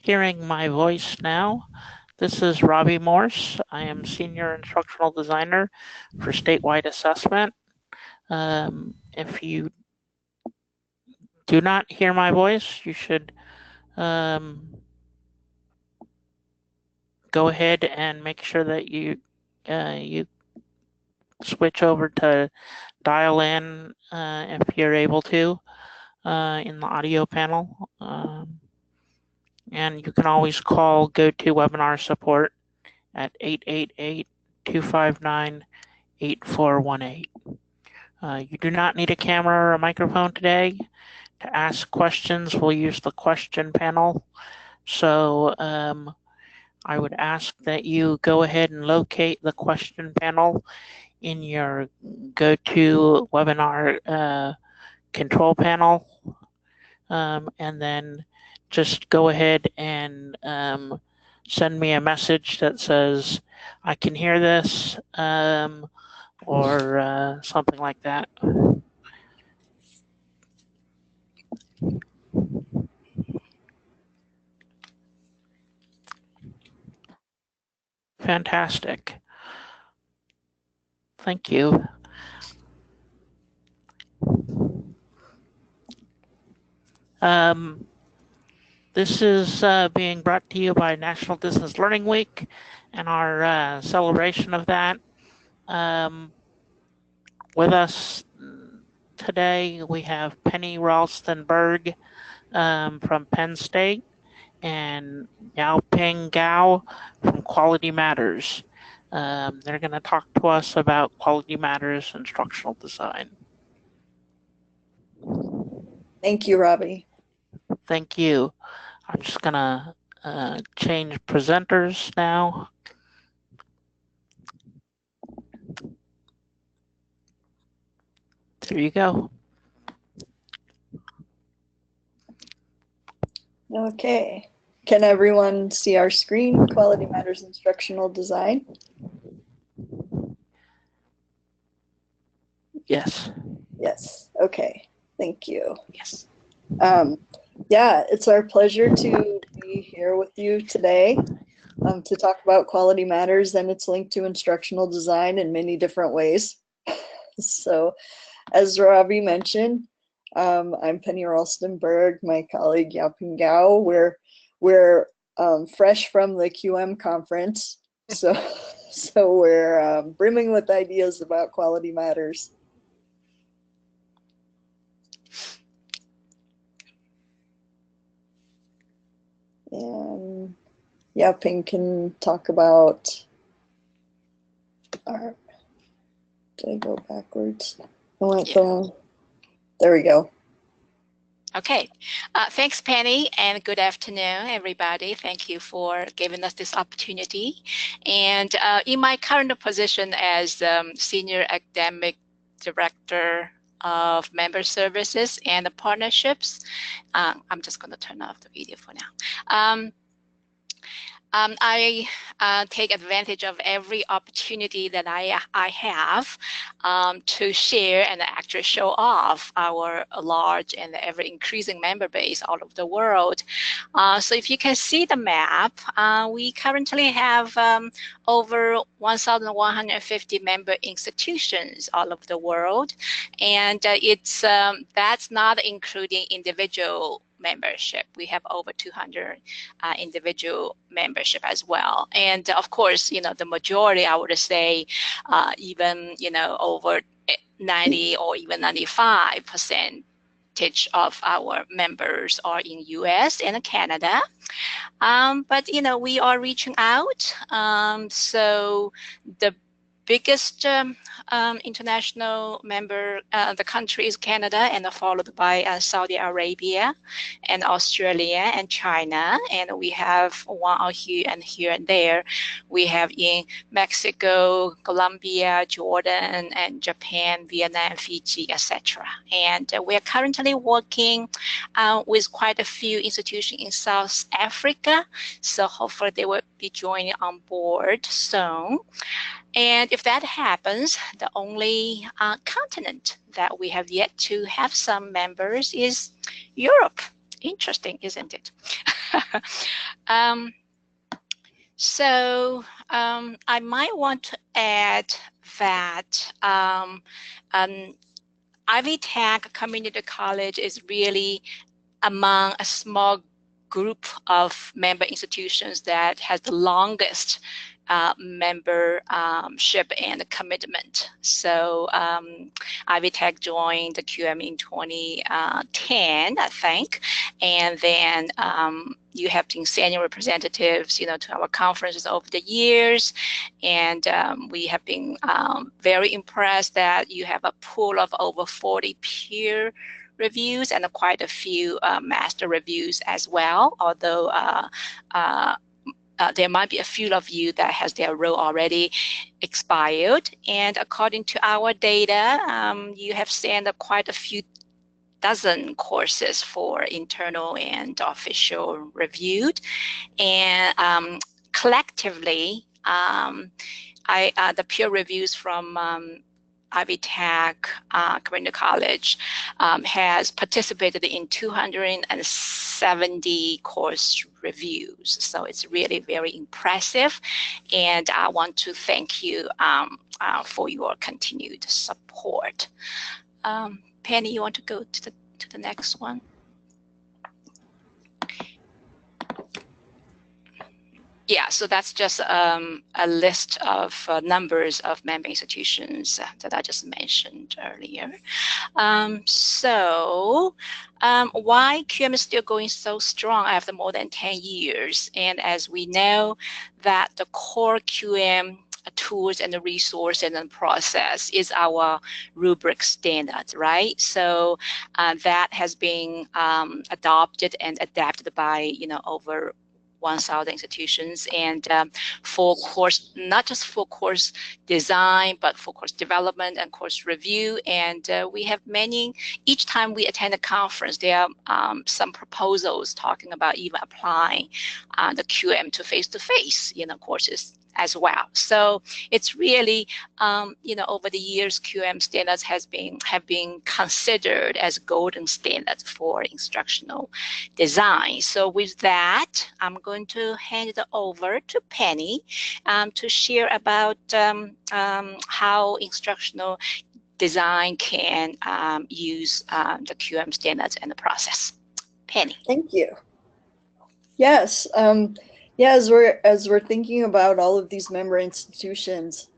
hearing my voice now. This is Robbie Morse. I am Senior Instructional Designer for Statewide Assessment. If you do not hear my voice, you should go ahead and make sure that you switch over to dial in if you're able to in the audio panel. And you can always call GoToWebinar support at 888-259-8418. You do not need a camera or a microphone today. To ask questions, we'll use the question panel. So I would ask that you go ahead and locate the question panel in your GoToWebinar control panel. And then just go ahead and send me a message that says, I can hear this, or something like that. Fantastic. Thank you. This is being brought to you by National Distance Learning Week and our celebration of that. With us today, we have Penny Ralston-Berg from Penn State and Yaping Gao from Quality Matters. They're going to talk to us about Quality Matters instructional design. Thank you, Robbie. Thank you. I'm just going to change presenters now. There you go. Okay. Can everyone see our screen? Quality Matters Instructional Design. Yes. Yes. Okay. Thank you. Yes. Yeah, it's our pleasure to be here with you today to talk about Quality Matters and its link to instructional design in many different ways. So, as Robbie mentioned, I'm Penny Ralston-Berg, my colleague Yaping Gao. We're fresh from the QM conference, so we're brimming with ideas about Quality Matters. And Yaping can talk about our, did I go backwards? I went from, there we go. Okay, thanks Penny, and good afternoon everybody. Thank you for giving us this opportunity. And in my current position as Senior Academic Director of Member Services and Partnerships, I'm just going to turn off the video for now. I take advantage of every opportunity that I have to share and actually show off our large and ever-increasing member base all over the world. So if you can see the map, we currently have over 1,150 member institutions all over the world, and that's not including individual membership. We have over 200 individual membership as well. And of course, the majority, I would say, even, over 90 or even 95% of our members are in US and Canada. But, we are reaching out. So the biggest international member, the country is Canada, and followed by Saudi Arabia and Australia and China. And we have one out here and there. We have in Mexico, Colombia, Jordan, and Japan, Vietnam, Fiji, etc. And we are currently working with quite a few institutions in South Africa. So hopefully they will be joining on board soon. And if that happens, the only continent that we have yet to have some members is Europe. Interesting, isn't it? I might want to add that Ivy Tech Community College is really among a small group of member institutions that has the longest membership and commitment. So Ivy Tech joined the QM in 2010, I think, and then you have been senior representatives, to our conferences over the years, and we have been very impressed that you have a pool of over 40 peer reviews and quite a few master reviews as well, although there might be a few of you that has their role already expired. And according to our data, you have sent quite a few dozen courses for internal and official reviewed. And collectively, the peer reviews from Ivy Tech Community College has participated in 270 course reviews. So it's really very impressive. And I want to thank you for your continued support. Penny, you want to go to the next one? Yeah, so that's just a list of numbers of member institutions that I just mentioned earlier. Why QM is still going so strong after more than 10 years? And as we know that the core QM tools and the resource and the process is our rubric standard, right? So that has been adopted and adapted by, over 1,000 institutions, and for course, not just for course design, but for course development and course review. And we have many, each time we attend a conference, there are some proposals talking about even applying the QM to face-to-face, courses as well. So it's really, over the years, QM standards have been considered as golden standards for instructional design. So with that, I'm going to hand it over to Penny to share about how instructional design can use the QM standards and the process. Penny. Thank you. Yes. As we're thinking about all of these member institutions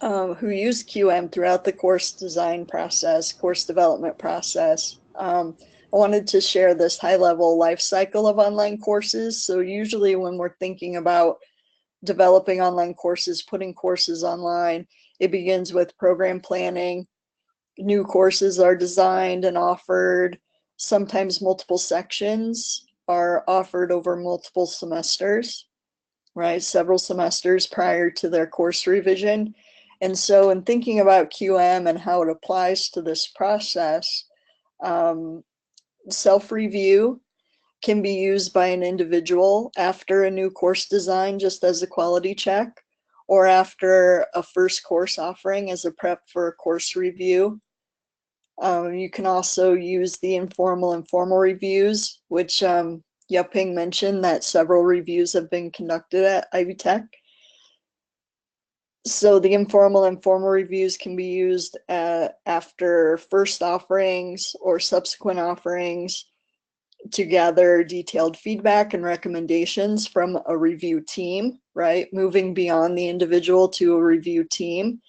who use QM throughout the course design process, course development process, I wanted to share this high-level life cycle of online courses. So usually when we're thinking about developing online courses, putting courses online, it begins with program planning. New courses are designed and offered. Sometimes multiple sections are offered over multiple semesters, right? Several semesters prior to their course revision. And so in thinking about QM and how it applies to this process, self-review can be used by an individual after a new course design, just as a quality check, or after a first course offering as a prep for a course review. You can also use the informal and formal reviews, which Yaping mentioned that several reviews have been conducted at Ivy Tech. So the informal and formal reviews can be used after first offerings or subsequent offerings to gather detailed feedback and recommendations from a review team, right? Moving beyond the individual to a review team.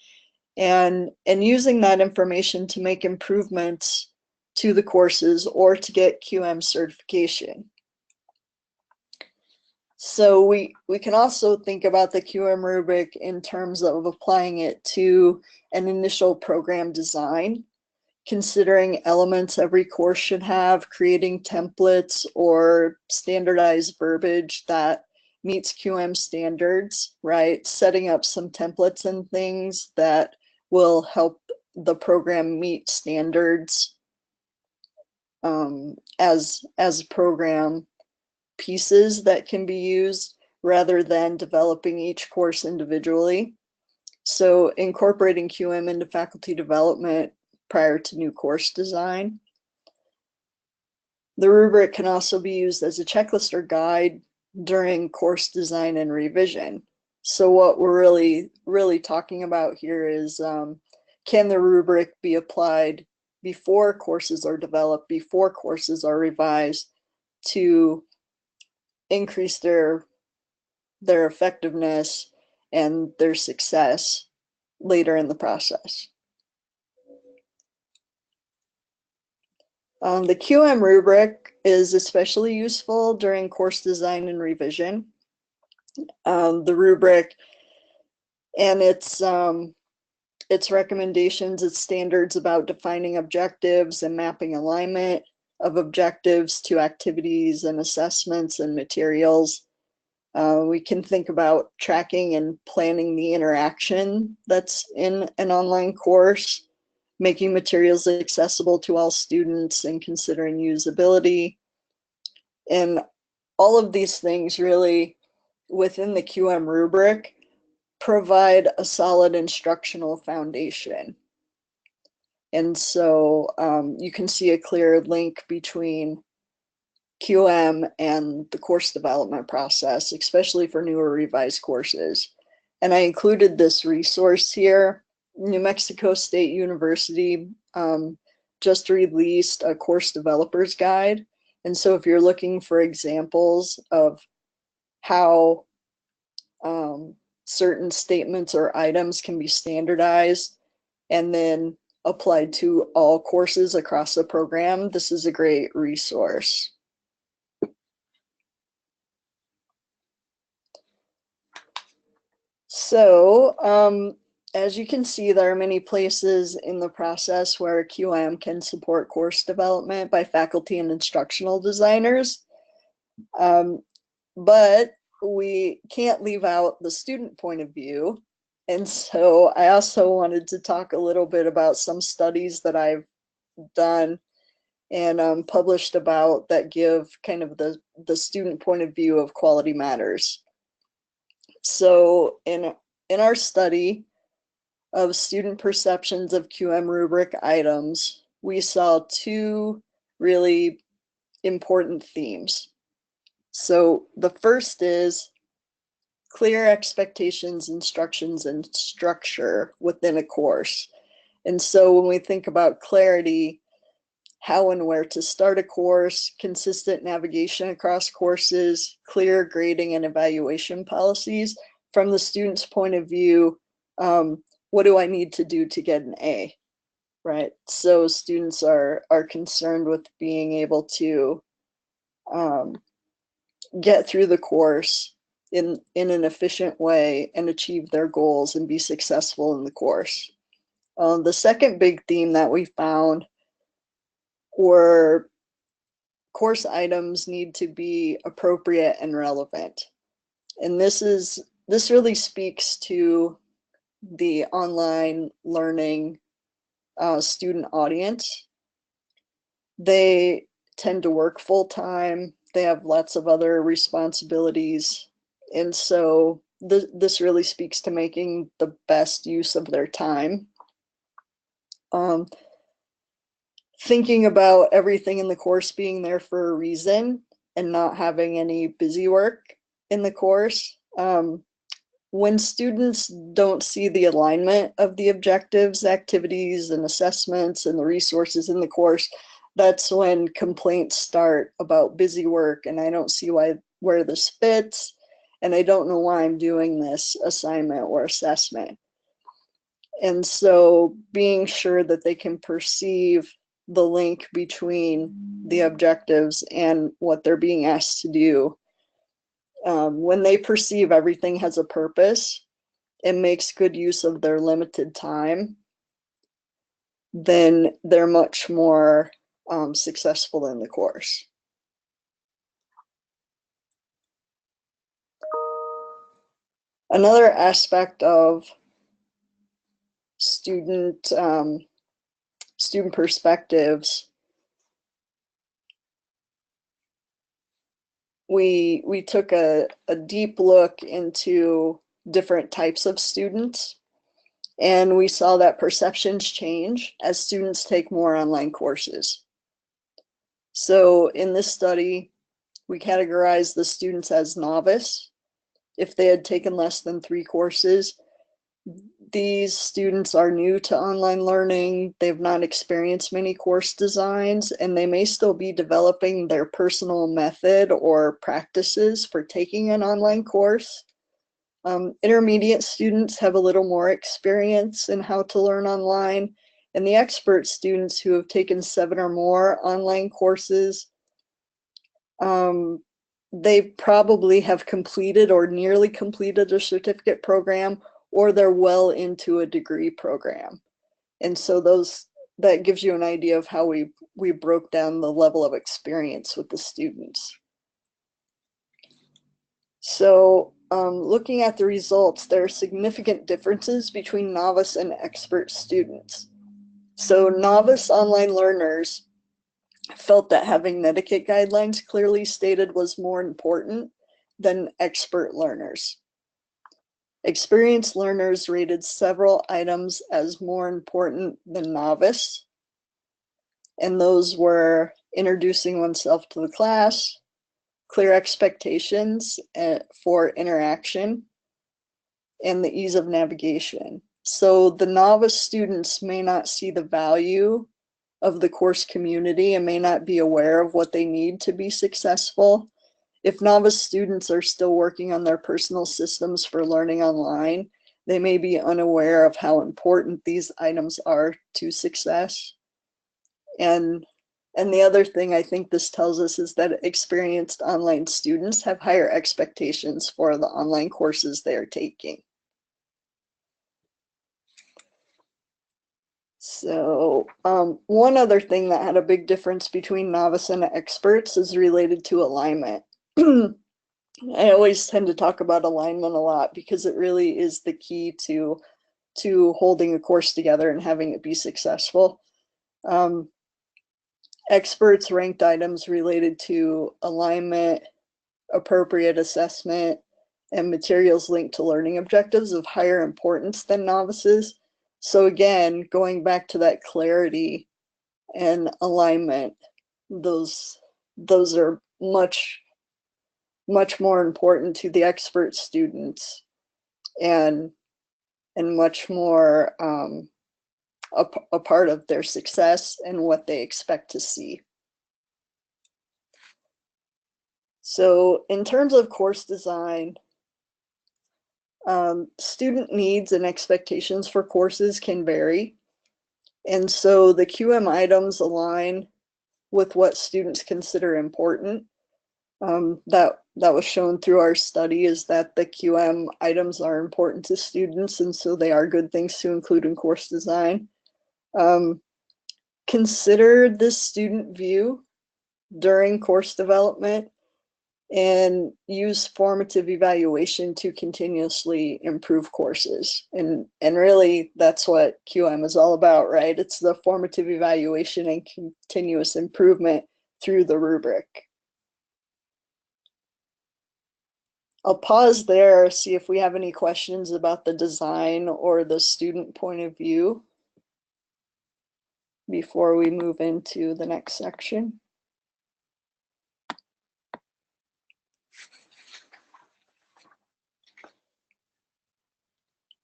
And using that information to make improvements to the courses or to get QM certification. So we can also think about the QM rubric in terms of applying it to an initial program design, considering elements every course should have, creating templates or standardized verbiage that meets QM standards, right? Setting up some templates and things that will help the program meet standards as program pieces that can be used rather than developing each course individually. So incorporating QM into faculty development prior to new course design. The rubric can also be used as a checklist or guide during course design and revision. So what we're really talking about here is, can the rubric be applied before courses are developed, before courses are revised, to increase their effectiveness and their success later in the process. The QM rubric is especially useful during course design and revision. The rubric and its recommendations, its standards about defining objectives and mapping alignment of objectives to activities and assessments and materials. We can think about tracking and planning the interaction that's in an online course, making materials accessible to all students, and considering usability. And all of these things really, within the QM rubric, provide a solid instructional foundation. And so you can see a clear link between QM and the course development process, especially for newer revised courses. And I included this resource here. New Mexico State University just released a course developers guide. And so if you're looking for examples of how certain statements or items can be standardized and then applied to all courses across the program, this is a great resource. So as you can see, there are many places in the process where QM can support course development by faculty and instructional designers. But we can't leave out the student point of view. And so I also wanted to talk a little bit about some studies that I've done and published about that give kind of the student point of view of quality matters. So in our study of student perceptions of QM rubric items, we saw two really important themes. So the first is clear expectations, instructions, and structure within a course. And so when we think about clarity, how and where to start a course, consistent navigation across courses, clear grading and evaluation policies, from the student's point of view, what do I need to do to get an A, right? So students are concerned with being able to get through the course in an efficient way and achieve their goals and be successful in the course. The second big theme that we found were course items need to be appropriate and relevant. And this really speaks to the online learning student audience. They tend to work full-time. They have lots of other responsibilities. And so this really speaks to making the best use of their time. Thinking about everything in the course being there for a reason and not having any busy work in the course. When students don't see the alignment of the objectives, activities, and assessments and the resources in the course, that's when complaints start about busy work and I don't see where this fits, and I don't know why I'm doing this assignment or assessment. And so being sure that they can perceive the link between the objectives and what they're being asked to do. When they perceive everything has a purpose and makes good use of their limited time, then they're much more successful in the course. Another aspect of student perspectives, we took a deep look into different types of students, and we saw that perceptions change as students take more online courses. So in this study, We categorize the students as novice if they had taken less than 3 courses. These students are new to online learning. They've not experienced many course designs, and they may still be developing their personal method or practices for taking an online course. Intermediate students have a little more experience in how to learn online, and the expert students who have taken 7 or more online courses, they probably have completed or nearly completed a certificate program, or they're well into a degree program. And so that gives you an idea of how we broke down the level of experience with the students. So looking at the results, there are significant differences between novice and expert students. So novice online learners felt that having etiquette guidelines clearly stated was more important than expert learners. Experienced learners rated several items as more important than novice, and those were introducing oneself to the class, clear expectations for interaction, and the ease of navigation. So the novice students may not see the value of the course community and may not be aware of what they need to be successful. If novice students are still working on their personal systems for learning online, they may be unaware of how important these items are to success. And the other thing I think this tells us is that experienced online students have higher expectations for the online courses they are taking. So one other thing that had a big difference between novice and experts is related to alignment. I always tend to talk about alignment a lot because it really is the key to holding a course together and having it be successful. Experts ranked items related to alignment, appropriate assessment, and materials linked to learning objectives of higher importance than novices. So again, going back to that clarity and alignment, those are much more important to the expert students and much more a part of their success and what they expect to see. So in terms of course design, student needs and expectations for courses can vary. And so the QM items align with what students consider important. That was shown through our study, is that the QM items are important to students, and so they are good things to include in course design. Consider this student view during course development and use formative evaluation to continuously improve courses. And really, that's what QM is all about, right? It's the formative evaluation and continuous improvement through the rubric. I'll pause there, see if we have any questions about the design or the student point of view before we move into the next section.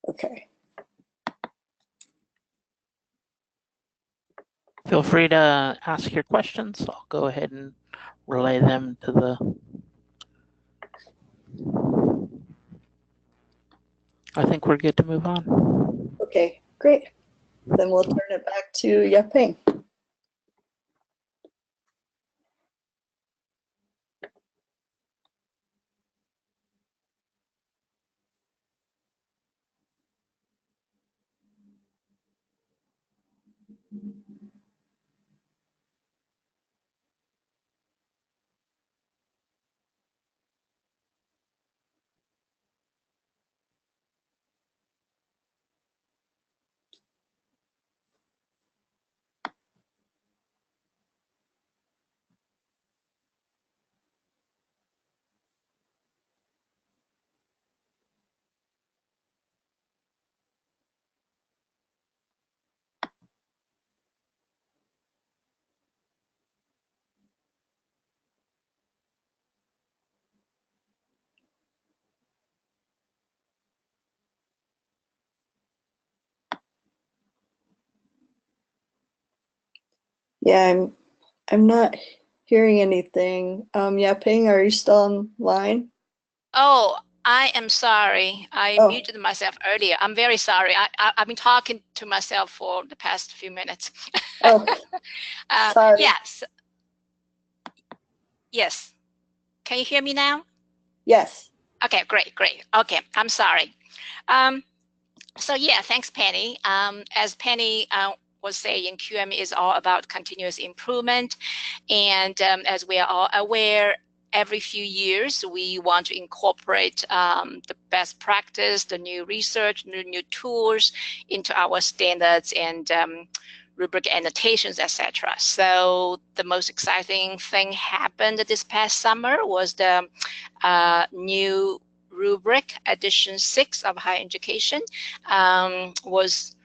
Okay. Feel free to ask your questions. I'll go ahead and relay them to the... I think we're good to move on. Okay, great. Then we'll turn it back to Yaping. Yeah, I'm not hearing anything. Yaping, are you still online? Oh, I am sorry. I Oh, muted myself earlier. I'm very sorry. I've been talking to myself for the past few minutes. oh, sorry. Yes. Yes. Can you hear me now? Yes. Okay, great, great. Okay, I'm sorry. So yeah, thanks, Penny. As Penny was saying, QM is all about continuous improvement. And as we are all aware, every few years, we want to incorporate the best practice, the new research, new tools into our standards and rubric annotations, etc. So the most exciting thing happened this past summer was the new rubric edition 6 of higher education was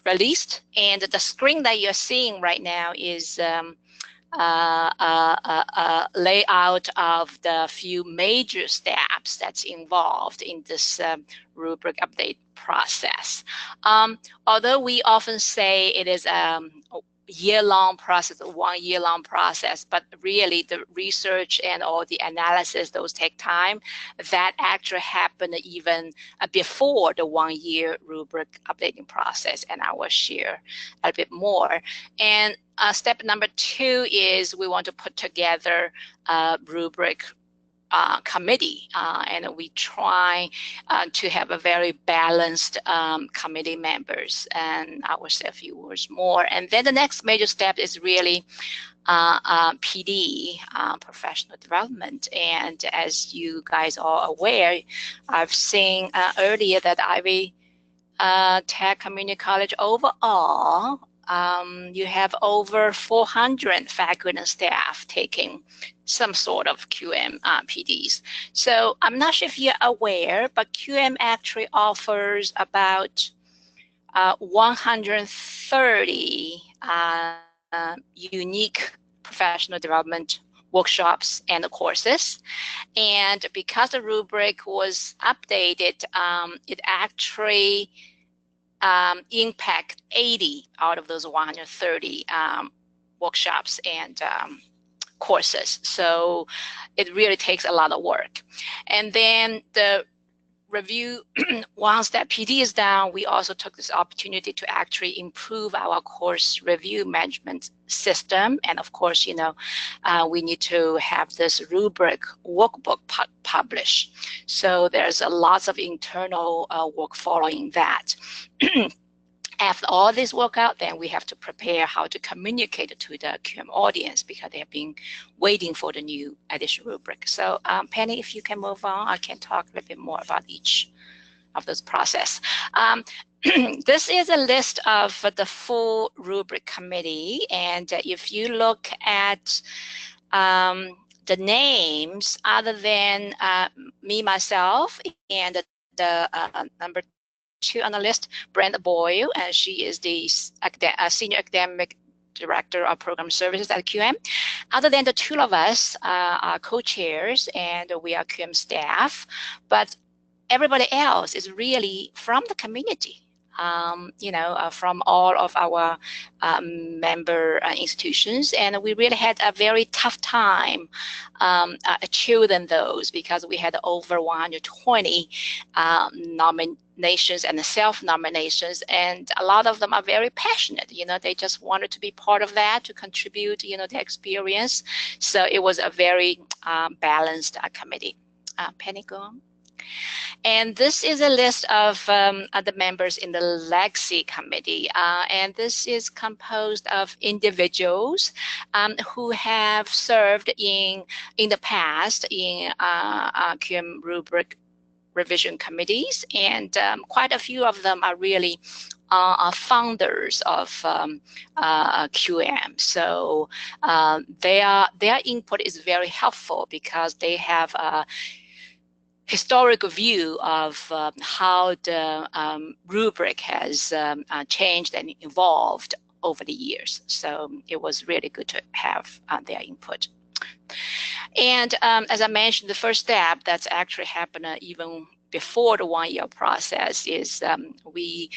released, and the screen that you're seeing right now is layout of the few major steps that's involved in this rubric update process. Although we often say it is a year-long process, a 1 year-long process, but really the research and all the analysis, those take time. That actually happened even before the 1 year rubric updating process, and I will share a bit more. And step number 2 is we want to put together a rubric committee, and we try to have a very balanced committee members, and I will say a few words more. And then the next major step is really PD, professional development. And as you guys are aware, I've seen earlier that Ivy Tech Community College overall, you have over 400 faculty and staff taking some sort of QM PDs. So I'm not sure if you're aware, but QM actually offers about 130 unique professional development workshops and courses. And because the rubric was updated, it actually impact 80 out of those 130 workshops and courses. So it really takes a lot of work. And then the review, once that PD is down, we also took this opportunity to actually improve our course review management system. And of course, you know, we need to have this rubric workbook published. So there's lots of internal work following that. After all this work out, then we have to prepare how to communicate to the QM audience because they have been waiting for the new edition rubric. So Penny, if you can move on, I can talk a little bit more about each of those process. This is a list of the full rubric committee. And if you look at the names, other than me, myself, and the number 2 on the list, Brenda Boyle, and she is the Senior Academic Director of Program Services at QM. Other than the 2 of us are co-chairs, and we are QM staff, but everybody else is really from the community. You know, from all of our member institutions, and we really had a very tough time achieving those because we had over 120 nominations and self-nominations, and a lot of them are very passionate. You know, they just wanted to be part of that, to contribute, you know, their experience. So it was a very balanced committee. Penny, go on. And this is a list of the members in the Legacy Committee. And this is composed of individuals who have served in the past in QM rubric revision committees. And quite a few of them are really are founders of QM. So their input is very helpful because they have a historical view of how the rubric has changed and evolved over the years. So it was really good to have their input. And as I mentioned, the first step that's actually happened even before the 1 year process is we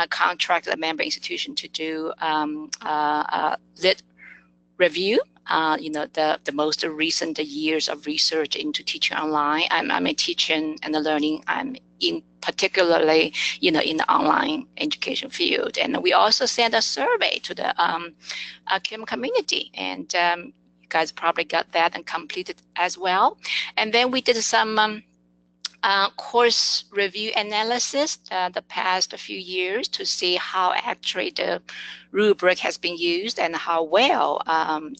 contract a member institution to do lit review, the most recent years of research into teaching online. I'm a teaching and learning. I'm in particularly, in the online education field. And we also sent a survey to the QM community, and you guys probably got that and completed as well. And then we did some course review analysis the past few years to see how actually the rubric has been used and how well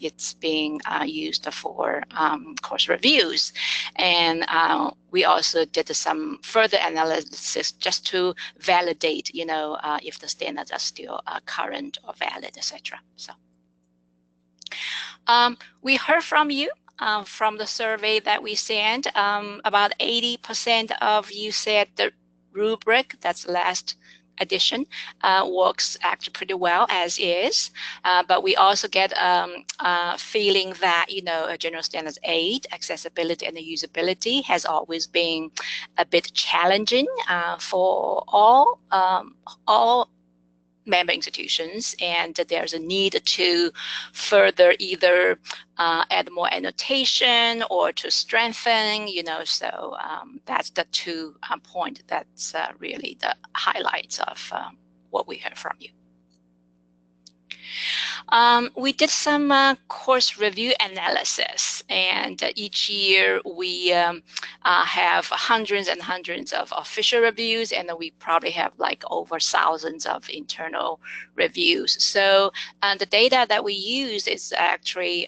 it's being used for course reviews. And we also did some further analysis just to validate, if the standards are still current or valid, etc. So we heard from you. From the survey that we sent, about 80% of you said the rubric, that's the last edition, works actually pretty well as is. But we also get a feeling that, General Standards 8, accessibility and usability has always been a bit challenging for all member institutions, and there's a need to further either add more annotation or to strengthen, so that's the 2 point that's really the highlights of what we heard from you. We did some course review analysis, and each year we have hundreds and hundreds of official reviews, and we probably have like over thousands of internal reviews. So the data that we use is actually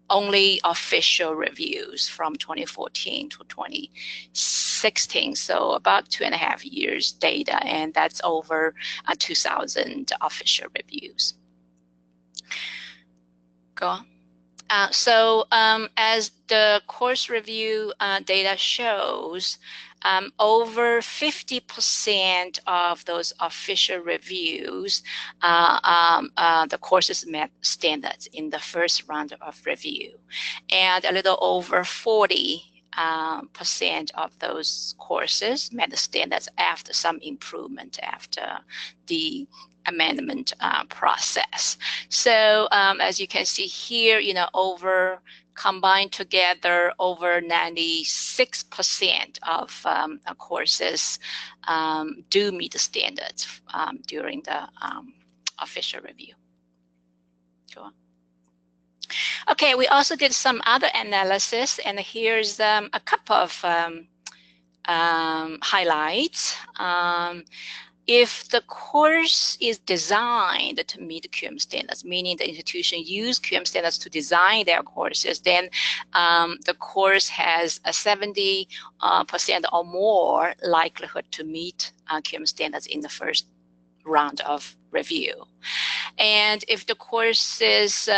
only official reviews from 2014 to 2016, so about 2.5 years data, and that's over 2,000 official reviews. Go on. So as the course review data shows, over 50% of those official reviews, the courses met standards in the first round of review, and a little over 40% of those courses met the standards after some improvement after the amendment process. So as you can see here, combined together, over 96% of courses do meet the standards during the official review. Sure. Okay, we also did some other analysis, and here's a couple of highlights. If the course is designed to meet QM standards, meaning the institution used QM standards to design their courses, then the course has a 70% or more likelihood to meet QM standards in the first round of review. And if the courses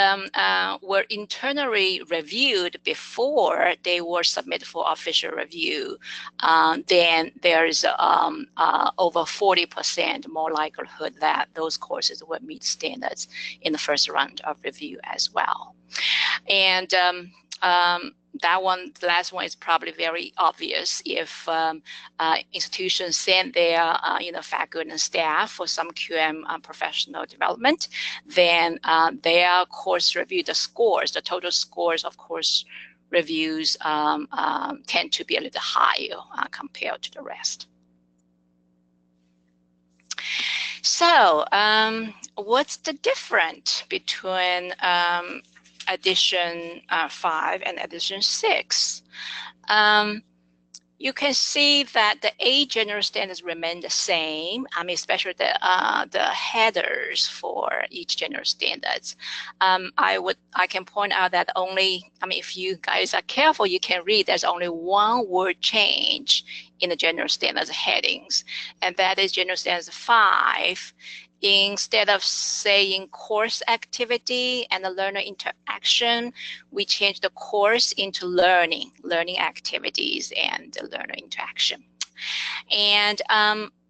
were internally reviewed before they were submitted for official review, then there's over 40% more likelihood that those courses would meet standards in the first round of review as well. And that one, the last one, is probably very obvious. If institutions send their faculty and staff for some QM professional development, then their course review, the total scores of course reviews tend to be a little higher compared to the rest. So what's the difference between edition 5 and edition 6? You can see that the 8 general standards remain the same. Especially the headers for each general standards. I can point out that only, if you guys are careful, you can read there's only one word change in the general standards headings, and that is general standards 5. Instead of saying course activity and the learner interaction, we changed the course into learning activities and the learner interaction. And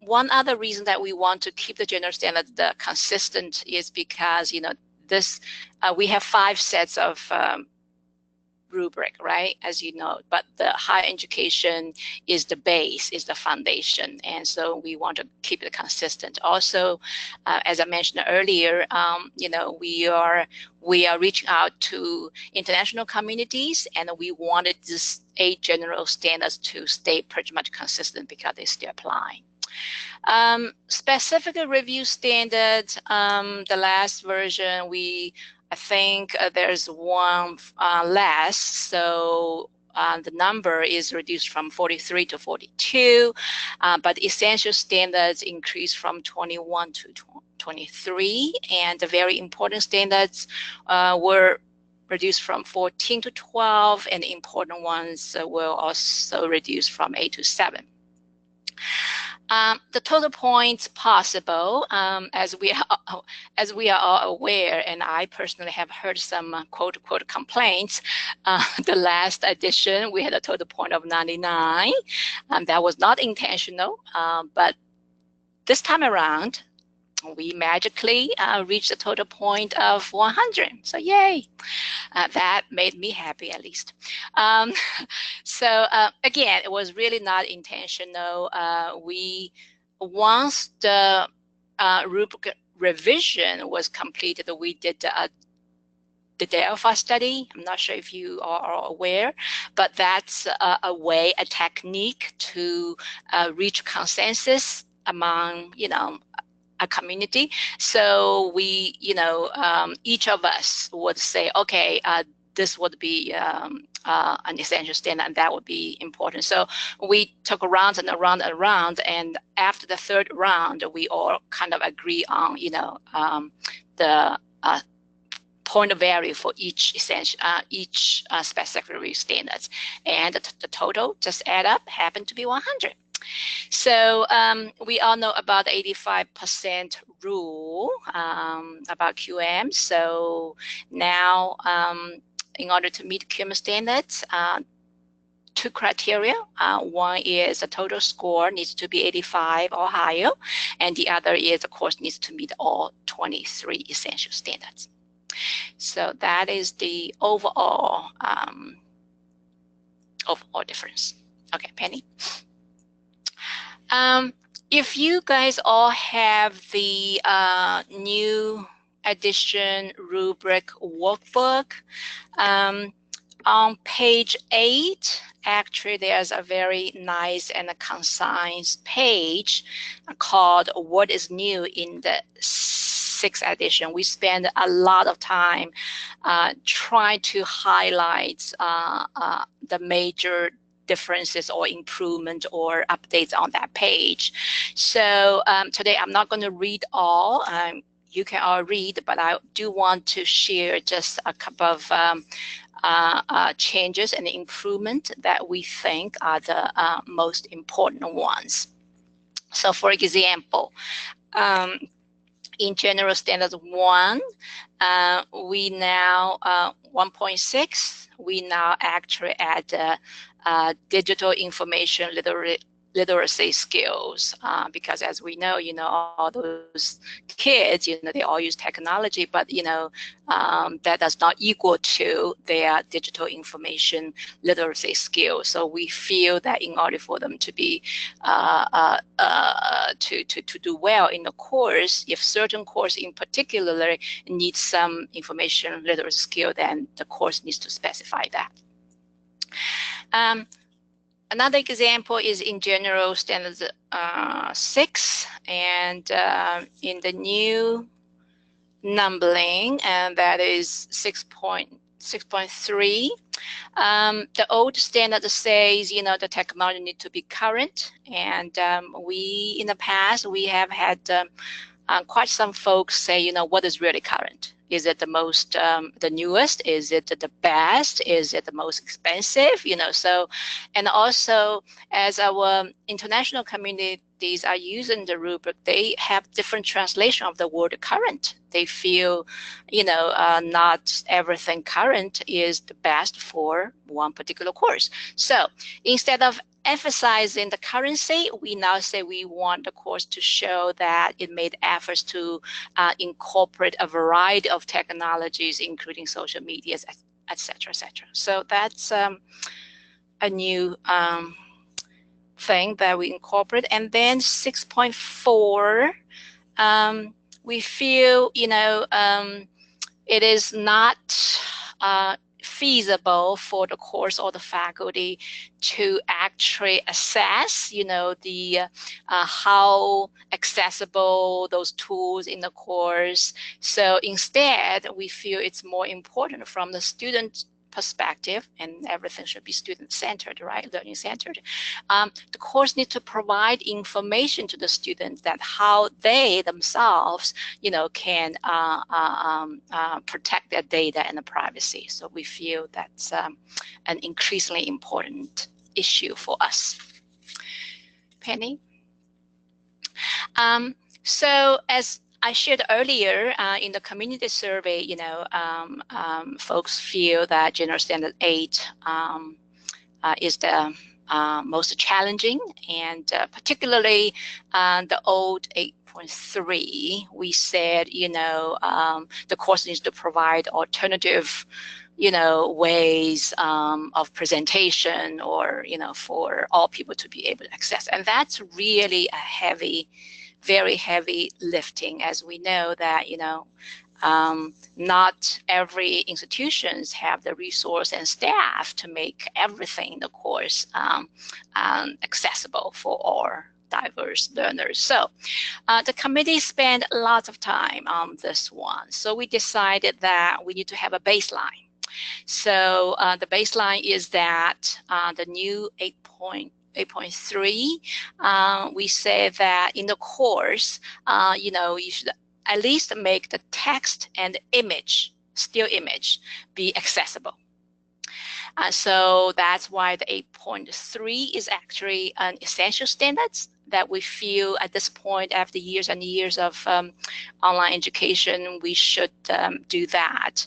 one other reason that we want to keep the general standard consistent is because, we have 5 sets of rubric, right? As you know, but the higher education is the base, is the foundation, and so we want to keep it consistent. Also, as I mentioned earlier, you know, we are reaching out to international communities, and we wanted this 8 general standards to stay pretty much consistent because they still apply. Specific review standards, the last version, I think there's one less, so the number is reduced from 43 to 42, but essential standards increased from 21 to 23, and the very important standards were reduced from 14 to 12, and the important ones will also reduce from 8 to 7. The total points possible, as we are all aware, and I personally have heard some quote complaints. The last edition, we had a total point of 99. That was not intentional, but this time around, we magically reached a total point of 100. So yay! That made me happy, at least. So again, it was really not intentional. Once the rubric revision was completed, we did the Delphi study. I'm not sure if you are aware, but that's a technique to reach consensus among, you know, a community. So we, you know, each of us would say, okay, this would be an essential standard, and that would be important. So we took around and around and around, and after the 3rd round, we all kind of agree on, you know, the point of value for each essential, specific review standards, and the total just add up, happened to be 100. So we all know about the 85% rule about QM. So now, in order to meet QM standards, 2 criteria. One is the total score needs to be 85 or higher, and the other is, of course, needs to meet all 23 essential standards. So that is the overall difference. Okay, Penny. If you guys all have the new edition rubric workbook, on page 8, actually there's a very nice and a concise page called What is New in the 6th edition. We spend a lot of time trying to highlight the major differences or improvement or updates on that page. So today I'm not going to read all. You can all read, but I do want to share just a couple of changes and improvement that we think are the most important ones. So for example, in General Standards 1, we now 1.6, we now actually add digital information literacy skills, because as we know, you know, all those kids, you know, they all use technology, but you know, that does not equal to their digital information literacy skills. So we feel that in order for them to be to do well in the course, if certain course in particular needs some information literacy skill, then the course needs to specify that. Another example is in General Standards 6, and in the new numbering, and that is 6.3. The old standard says, you know, the technology need to be current, and we in the past we have had quite some folks say, you know, what is really current? Is it the most, the newest? Is it the best? Is it the most expensive? You know, so, and also as our international communities are using the rubric, they have different translation of the word current. They feel, you know, not everything current is the best for one particular course. So instead of emphasizing the currency, we now say we want the course to show that it made efforts to incorporate a variety of technologies, including social media, etc., etc. So that's a new thing that we incorporate. And then 6.4, we feel, it is not feasible for the course or the faculty to actually assess, the how accessible those tools in the course. So instead, we feel it's more important from the student perspective, and everything should be student-centered, right? Learning-centered. The course needs to provide information to the students that how they themselves, can protect their data and the privacy. So we feel that's an increasingly important issue for us. Penny? So as I shared earlier in the community survey, folks feel that General Standard 8 is the most challenging, and particularly the old 8.3. We said, the course needs to provide alternative, ways of presentation, or for all people to be able to access, and that's really a very heavy lifting, as we know that not every institutions have the resource and staff to make everything in the course accessible for all diverse learners. So the committee spent lots of time on this one. So we decided that we need to have a baseline. So the baseline is that the new 8.3, we say that in the course, you should at least make the text and image, still image, be accessible. So that's why the 8.3 is actually an essential standards that we feel at this point, after years and years of online education, we should do that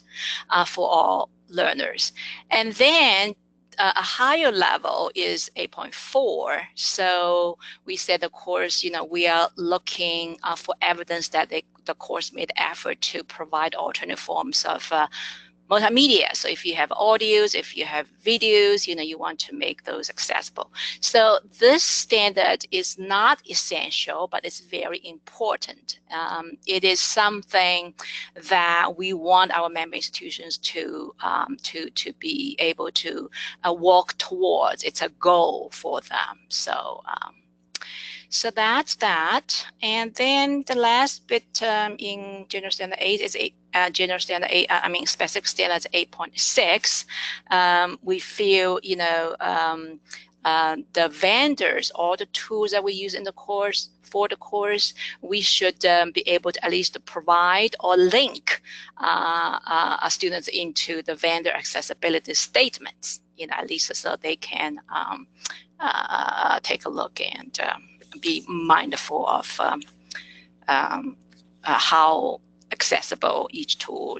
for all learners. And then a higher level is 8.4. So we said, of course, we are looking for evidence that the course made effort to provide alternate forms of multimedia. So if you have audios, if you have videos, you want to make those accessible. So this standard is not essential, but it's very important. It is something that we want our member institutions to be able to walk towards. It's a goal for them. So so that's that. And then the last bit in General Standard 8 is General Standard 8, Specific Standards 8.6. We feel, the vendors, all the tools that we use in the course, for the course, we should be able to at least provide or link students into the vendor accessibility statements, at least so they can take a look and be mindful of how accessible each tool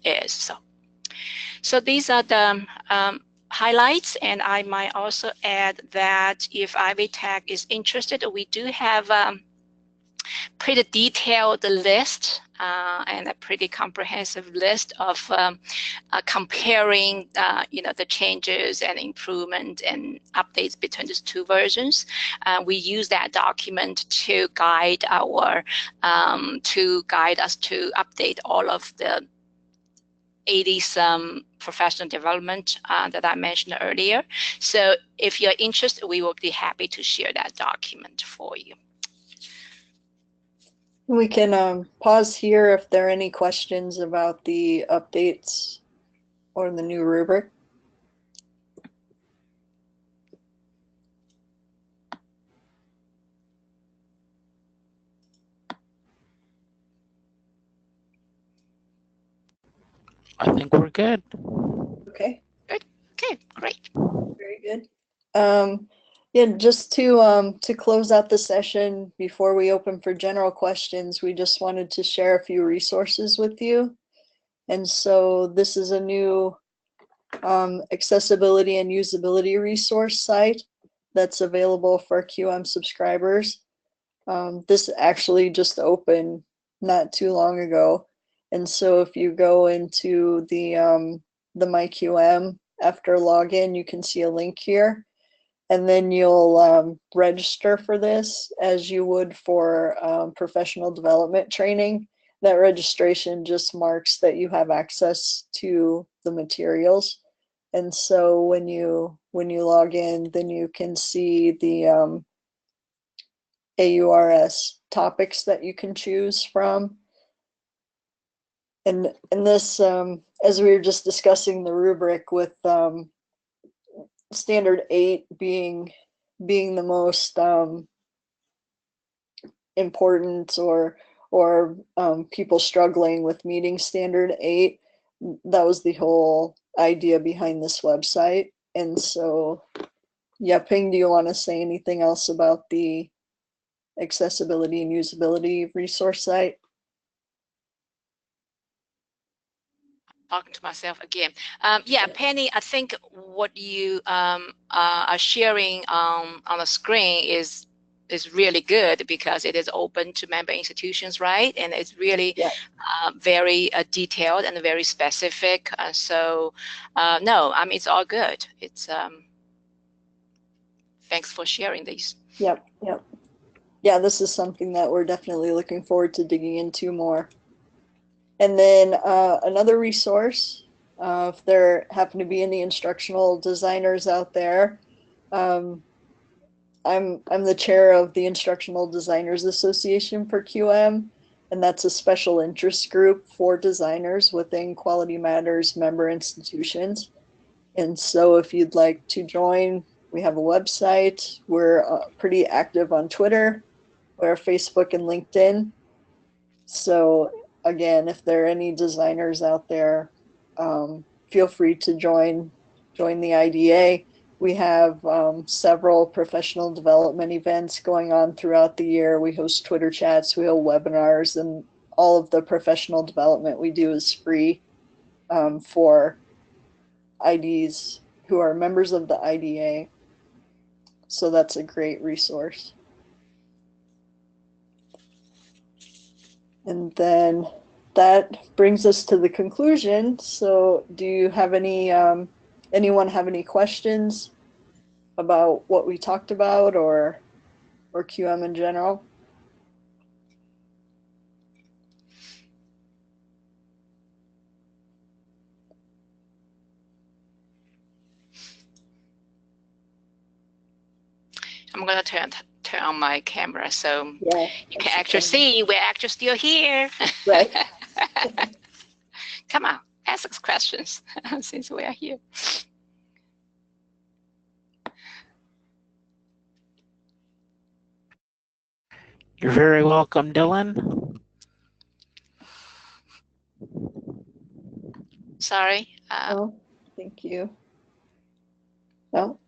is. So these are the highlights, and I might also add that if Ivy Tech is interested, we do have pretty detailed list and a pretty comprehensive list of comparing, the changes and improvement and updates between these two versions. We use that document to guide us to update all of the 80-some professional development that I mentioned earlier. So if you're interested, we will be happy to share that document for you. We can pause here if there are any questions about the updates or the new rubric. I think we're good. Okay. Good. Okay, great. Very good. Yeah, just to close out the session before we open for general questions, we just wanted to share a few resources with you. And so this is a new accessibility and usability resource site that's available for QM subscribers. This actually just opened not too long ago. And so if you go into the the MyQM after login. You can see a link here. And then you'll register for this as you would for professional development training. That registration just marks that you have access to the materials. And so when you log in, then you can see the AURS topics that you can choose from. And this, as we were just discussing the rubric with standard 8 being the most important, or people struggling with meeting standard 8, that was the whole idea behind this website. And so, Yaping, do you want to say anything else about the accessibility and usability resource site? Talking to myself again. Yeah, Penny, I think what you are sharing on the screen is really good, because it is open to member institutions, right? And it's really very detailed and very specific. So no, I mean, it's all good. It's thanks for sharing these. Yep. Yeah, this is something that we're definitely looking forward to digging into more. And then another resource, if there happen to be any instructional designers out there, I'm the chair of the Instructional Designers Association for QM, and that's a special interest group for designers within Quality Matters member institutions. And so if you'd like to join, we have a website. We're pretty active on Twitter, we're Facebook and LinkedIn. So again, if there are any designers out there, feel free to join the IDA. We have several professional development events going on throughout the year. We host Twitter chats, we hold webinars, and all of the professional development we do is free for IDs who are members of the IDA. So that's a great resource. And then that brings us to the conclusion. So do you have any, anyone have any questions about what we talked about, or QM in general? I'm going to turn on my camera so Yeah, you can actually see we're actually still here. Right. Come on, ask us questions since we are here. You're very welcome, Dylan. Sorry. Oh, thank you. Oh,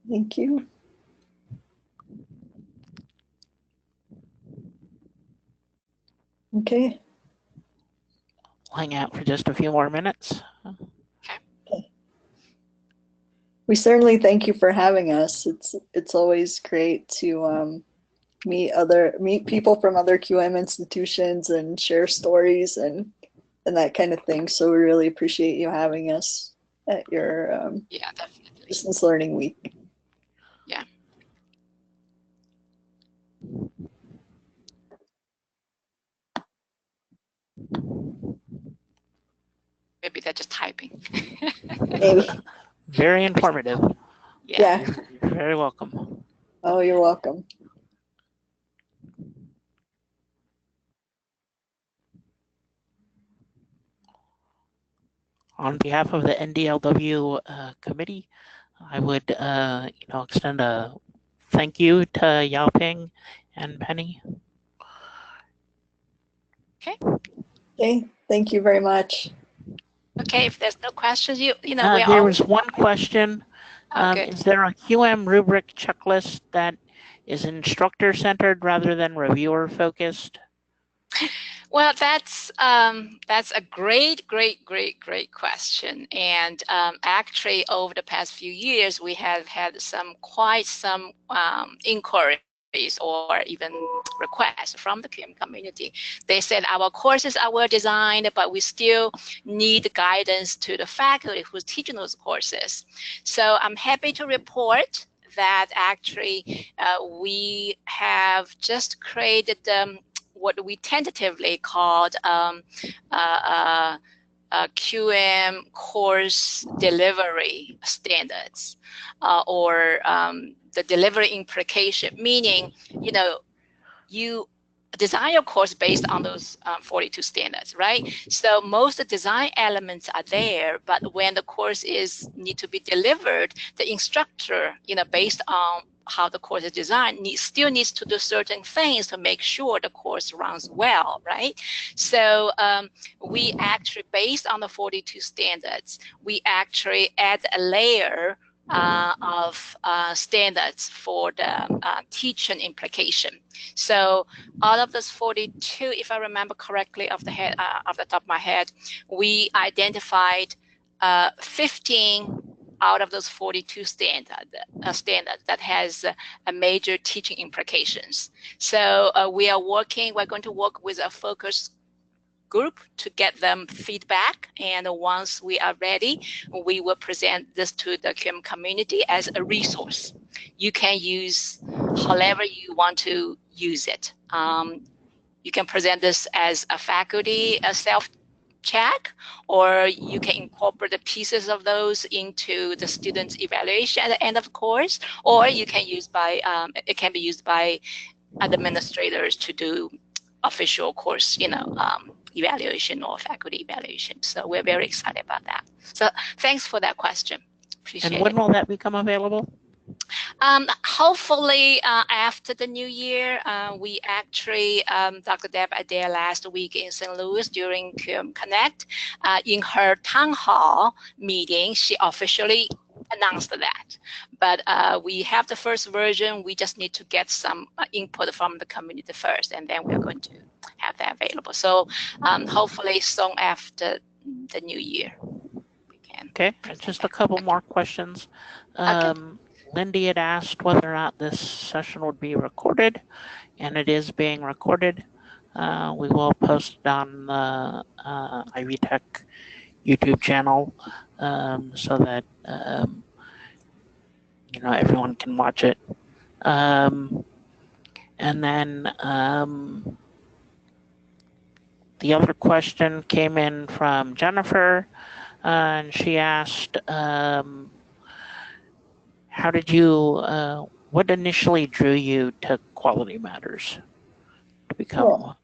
thank you. Okay. We'll hang out for just a few more minutes. Okay. We certainly thank you for having us. It's always great to meet people from other QM institutions and share stories and that kind of thing. So we really appreciate you having us at your yeah, definitely. Distance Learning Week. Yeah. Maybe they're just typing. Maybe. Very informative. Yeah. You're very welcome. Oh, you're welcome. On behalf of the NDLW committee, I would extend a thank you to Yaping and Penny. Okay. Okay. Thank you very much. Okay. If there's no questions, you know, there was one question. Okay. Is there a QM rubric checklist that is instructor centered rather than reviewer focused? Well, that's a great question. And actually, over the past few years, we have had quite some inquiry or even requests from the QM community. They said our courses are well designed, but we still need guidance to the faculty who's teaching those courses. So I'm happy to report that actually we have just created what we tentatively called QM course delivery standards, or the delivery implication, meaning, you design your course based on those 42 standards, right? So most design elements are there, but when the course need to be delivered, the instructor, based on how the course is designed, still needs to do certain things to make sure the course runs well, right? So we actually, based on the 42 standards, we actually add a layer of standards for the teaching implication. So out of those 42, if I remember correctly off the top of my head, we identified 15 out of those 42 standards that has a major teaching implications. So we're going to work with a focus group to get them feedback, and once we are ready, we will present this to the QM community as a resource. You can use however you want to use it. You can present this as a faculty self-check, or you can incorporate the pieces of those into the student's evaluation at the end of the course, or you can use it can be used by administrators to do official course, evaluation or faculty evaluation. So we're very excited about that. So thanks for that question. Appreciate it. And when will that become available? Hopefully after the new year. We actually, Dr. Deb there last week in St. Louis during QM Connect. In her town hall meeting, she officially announced that. But we have the first version. We just need to get some input from the community first, and then we're going to have that available. So hopefully soon after the new year, we can. Okay, just a couple more questions. Okay. Lindy had asked whether or not this session would be recorded, and it is being recorded. We will post it on the Ivy Tech YouTube channel so that everyone can watch it. And then the other question came in from Jennifer, and she asked, what initially drew you to Quality Matters to become one?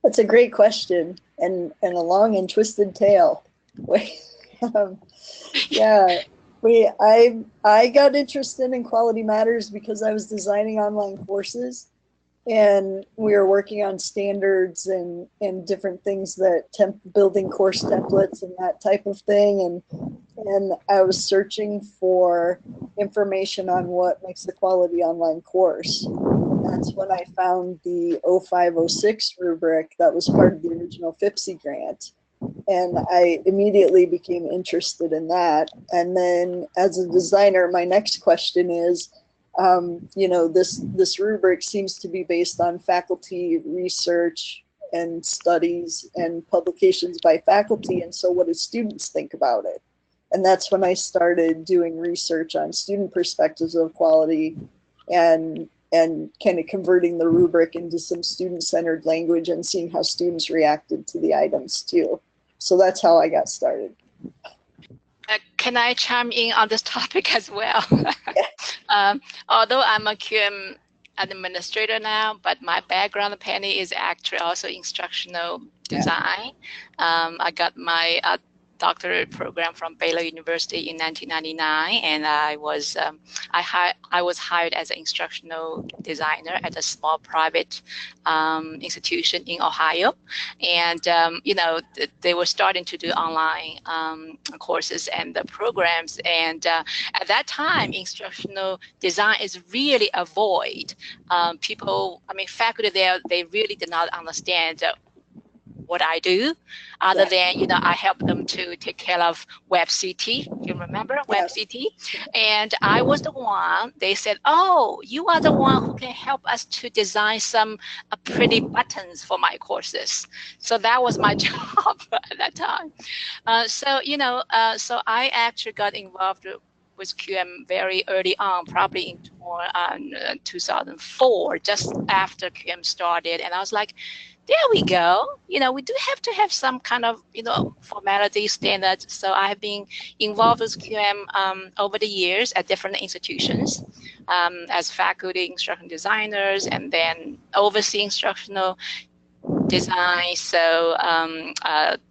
That's a great question, and a long and twisted tale. I got interested in Quality Matters because I was designing online courses, and we were working on standards and different things that building course templates and that type of thing, and I was searching for information on what makes a quality online course. And that's when I found the 0506 rubric that was part of the original FIPSI grant. And I immediately became interested in that. And then as a designer, my next question is, this rubric seems to be based on faculty research and studies and publications by faculty. And so what do students think about it? And that's when I started doing research on student perspectives of quality and kind of converting the rubric into some student-centered language and seeing how students reacted to the items too. So that's how I got started. Can I chime in on this topic as well? Although I'm a QM administrator now, but my background, Penny, is actually also instructional design. I got my doctorate program from Baylor University in 1999, and I was hired as an instructional designer at a small private institution in Ohio, and they were starting to do online courses and the programs, and at that time, instructional design is really a void. Faculty there, they really did not understand what I do, other than, you know, I help them to take care of WebCT. You remember WebCT? And I was the one, they said, oh, you are the one who can help us to design some pretty buttons for my courses. So that was my job at that time. So, you know, so I actually got involved with QM very early on, probably in 2004, just after QM started. And I was like, there we go. You know, we do have to have some kind of, you know, formality standards. So I have been involved with QM over the years at different institutions as faculty, instructional designers, and then overseeing instructional design. So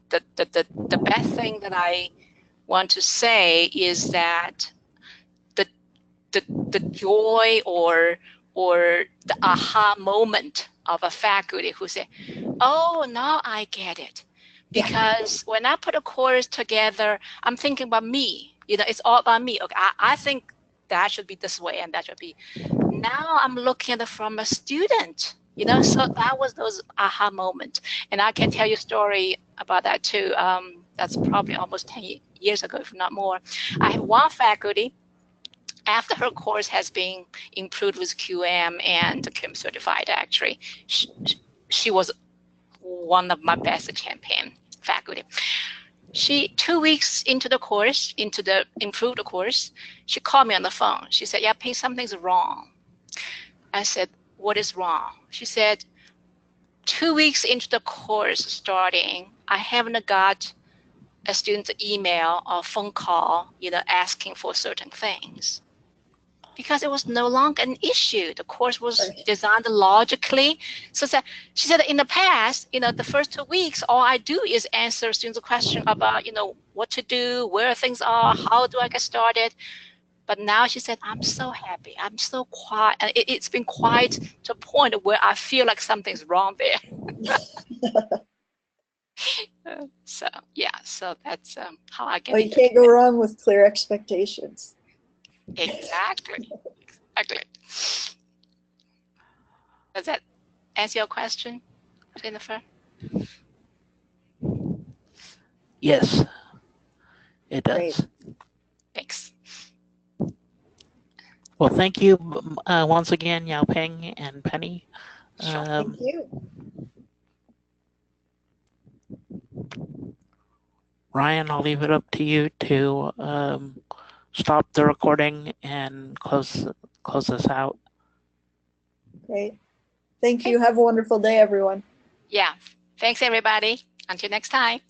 the best thing that I want to say is that the joy or the aha moment of a faculty who say, oh, now I get it. Because when I put a course together, I'm thinking about me. You know, it's all about me. Okay, I think that should be this way and that should be. Now I'm looking at it from a student. You know, so that was those aha moments. And I can tell you a story about that too. That's probably almost 10 years ago, if not more. I have one faculty, after her course has been improved with QM and QM certified, actually, she was one of my best champion faculty. 2 weeks into the course, into the improved course, she called me on the phone. She said, Yaping, something's wrong. I said, what is wrong? She said, 2 weeks into the course starting, I haven't got a student's email or phone call, you know, asking for certain things. Because it was no longer an issue. The course was designed logically. So she said in the past, you know, the first 2 weeks, all I do is answer students' question about, you know, what to do, where things are, how do I get started. But now she said, I'm so happy. I'm so quiet. And it's been quiet to a point where I feel like something's wrong there. So, yeah, so that's how I get it. Well, you can't go wrong with clear expectations. Exactly. Exactly. Does that answer your question, Jennifer? Yes, it does. Great. Thanks. Well, thank you once again, Yaping and Penny. Sure. Thank you. Ryan, I'll leave it up to you to stop the recording and close this out. Great. Thank you. Have a wonderful day, everyone. Yeah. Thanks, everybody. Until next time.